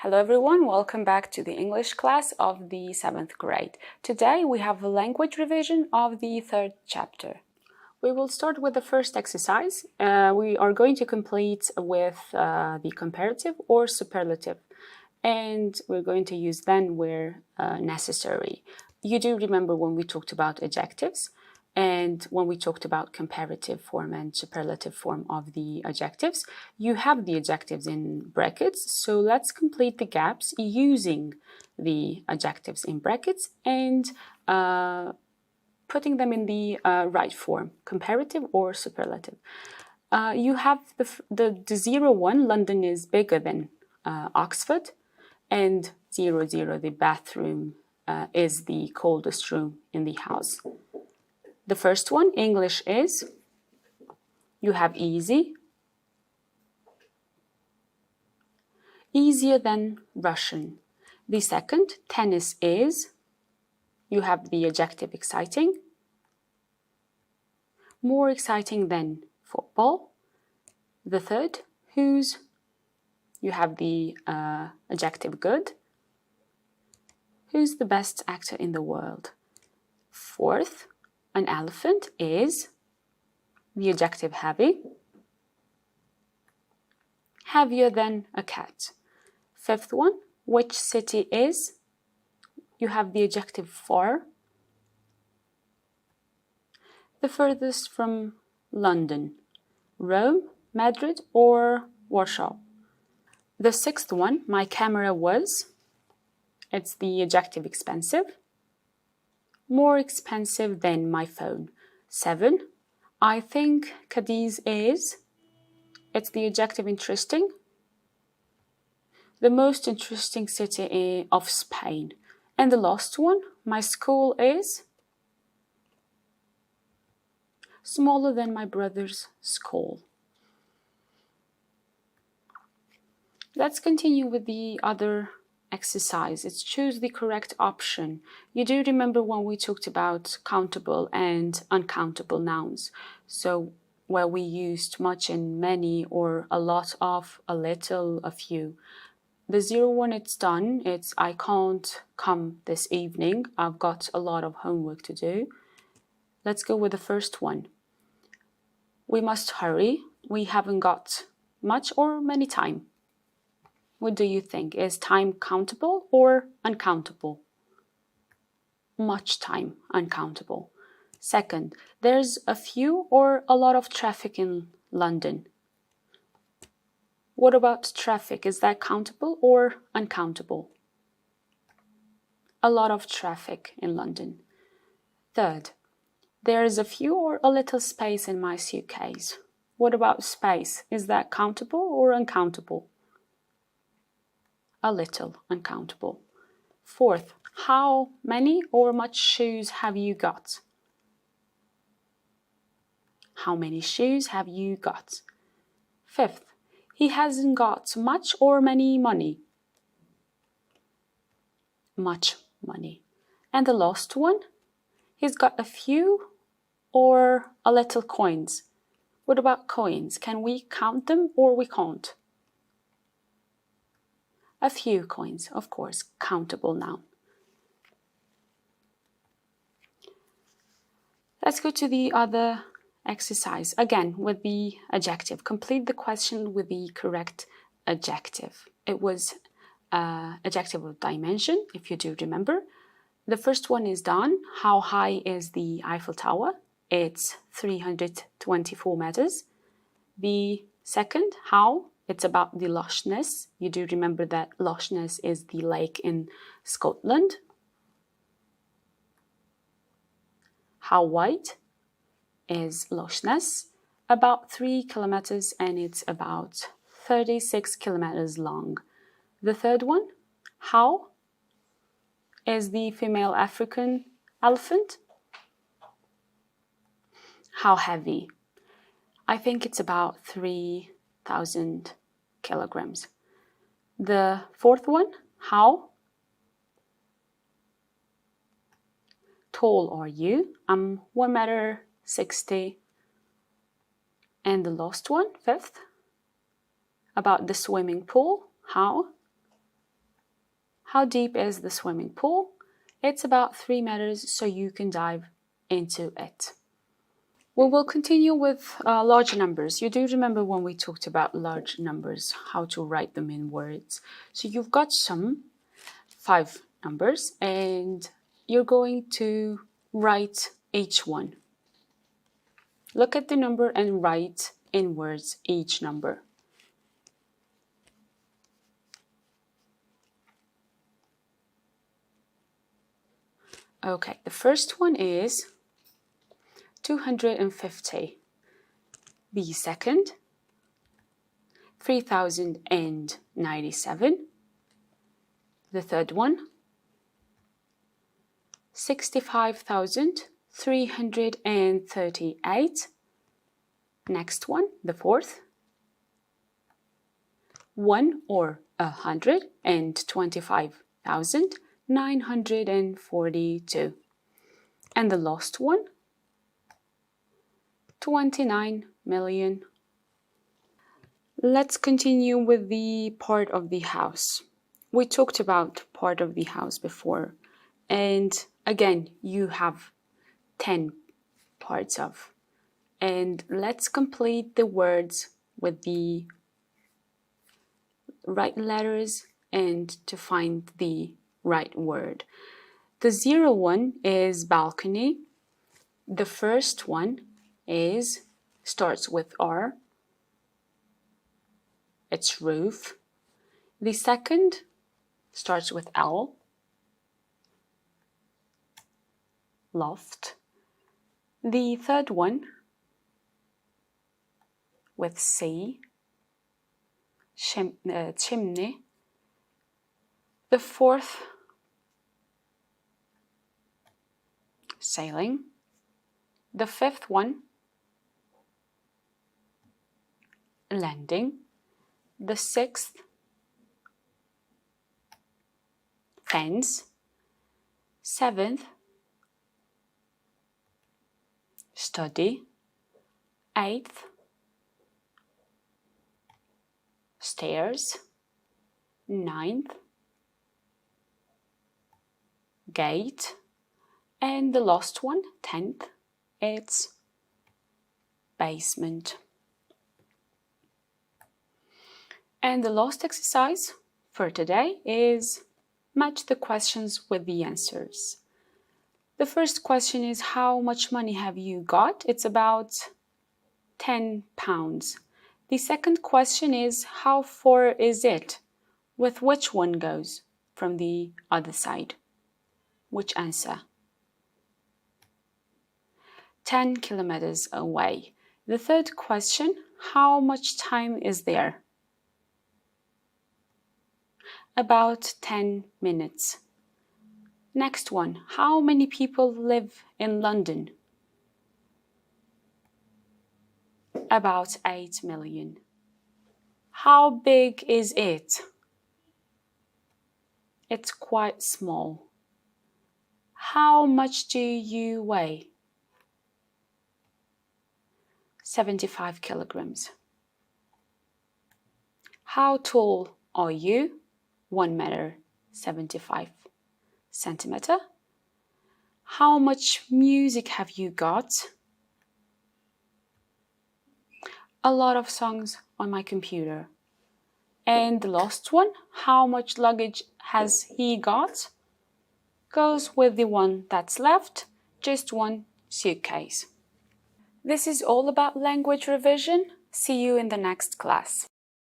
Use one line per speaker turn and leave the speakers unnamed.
Hello everyone, welcome back to the English class of the 7th grade. Today we have a language revision of the 3rd chapter. We will start with the first exercise. We are going to complete with the comparative or superlative, and we're going to use then where necessary. You do remember when we talked about adjectives and when we talked about comparative form and superlative form of the adjectives, you have the adjectives in brackets. So let's complete the gaps using the adjectives in brackets and putting them in the right form, comparative or superlative. You have the 0-1, London is bigger than Oxford, and 0-0, the bathroom is the coldest room in the house. The first one, English is, you have easy, easier than Russian. The second, tennis is, you have the adjective exciting, more exciting than football. The third, whose, you have the adjective good, who's the best actor in the world. Fourth, an elephant is, the adjective heavy, heavier than a cat. Fifth one, which city is, you have the adjective far, the furthest from London, Rome, Madrid, or Warsaw. The sixth one, my camera was, it's the adjective expensive, more expensive than my phone. 7. I think Cadiz is, it's the adjective interesting, the most interesting city of Spain. And the last one, my school is, smaller than my brother's school. Let's continue with the other exercise. It's choose the correct option. You do remember when we talked about countable and uncountable nouns. So where we used much and many or a lot of, a little, a few. The 0-1, it's done. It's I can't come this evening. I've got a lot of homework to do. Let's go with the first one. We must hurry. We haven't got much or many time. What do you think? Is time countable or uncountable? Much time, uncountable. Second, there's a few or a lot of traffic in London. What about traffic? Is that countable or uncountable? A lot of traffic in London. Third, there is a few or a little space in my suitcase. What about space? Is that countable or uncountable? A little, uncountable. Fourth, how many or much shoes have you got? How many shoes have you got? Fifth, he hasn't got much or many money. Much money. And the last one, he's got a few or a little coins. What about coins? Can we count them or we can't? A few coins, of course, countable noun. Let's go to the other exercise. Again, with the adjective. Complete the question with the correct adjective. It was adjective of dimension, if you do remember. The first one is done. How high is the Eiffel Tower? It's 324 meters. The second, how? It's about the Loch Ness. You do remember that Loch Ness is the lake in Scotland. How wide is Loch Ness? About 3 kilometers, and it's about 36 kilometers long. The third one, how is the female African elephant? How heavy? I think it's about 3,000 kilograms. The fourth one, how tall are you? I'm 1.60 meters. And the last one, fifth, about the swimming pool, how How deep is the swimming pool? It's about 3 meters, so you can dive into it. We will continue with large numbers. You do remember when we talked about large numbers, how to write them in words. So you've got some 5 numbers and you're going to write each one. Look at the number and write in words each number. Okay, the first one is 250. The second, 3097. The third one, 65,338. Next one, the fourth, 125,942. And the last one, 29 million. Let's continue with the part of the house. We talked about part of the house before, and again, you have 10 parts of. And let's complete the words with the right letters and to find the right word. The 0 one is balcony. The first one starts with R. It's roof. The second starts with L. Loft. The third one with C. Chimney. The fourth, sailing. The fifth one, landing. The sixth, fence. Seventh, study. Eighth, stairs. Ninth, gate. And the last one, 10th, it's basement. And the last exercise for today is match the questions with the answers. The first question is, how much money have you got? It's about 10 pounds. The second question is, how far is it? With which one goes from the other side? Which answer? 10 kilometers away. The third question, how much time is there? About 10 minutes. Next one, how many people live in London? About 8 million. How big is it? It's quite small. How much do you weigh? 75 kilograms. How tall are you? 1 meter 75 centimeter. How much music have you got? A lot of songs on my computer. And the last one, how much luggage has he got? Goes with the one that's left, just one suitcase. This is all about language revision. See you in the next class.